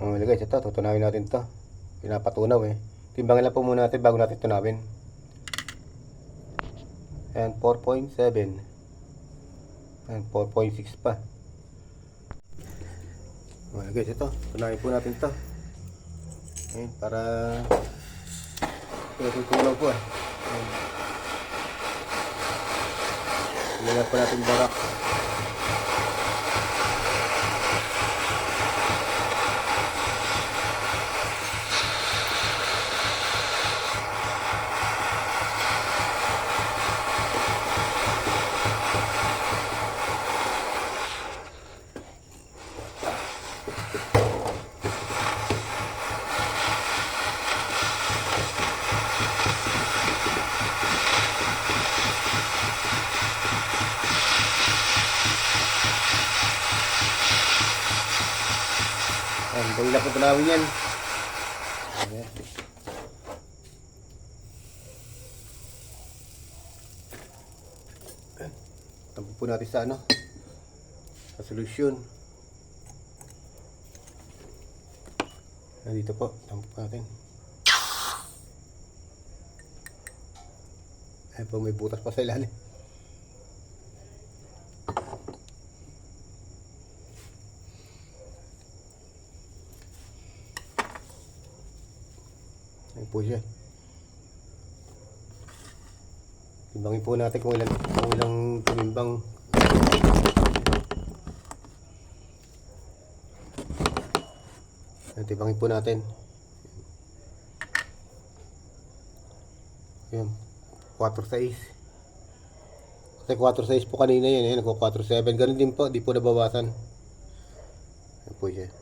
Okay guys, ito tutunawin natin to. Pinapatunaw eh. Timbangin lang po muna natin bago natin tunawin. And 4.7. And 4.6 pa. Okay guys, ito tunawin po natin to. Ayan, para tutunaw po eh. Ilagay po natin barak. Dali na po tunawin yan. Ayan. Tampok po natin sa sa solusyon. Dito po, tampok natin. Ayan po, may butas pa sa ilalim. Ayan po siya. Timbangin po natin kung ilang tumimbang. Ayan, timbangin po natin. Ayan, 4.6. Kasi 4.6 po kanina yun. Ayan, nagko 4.7. Ganun din po, di po nabawasan. Ayan po siya.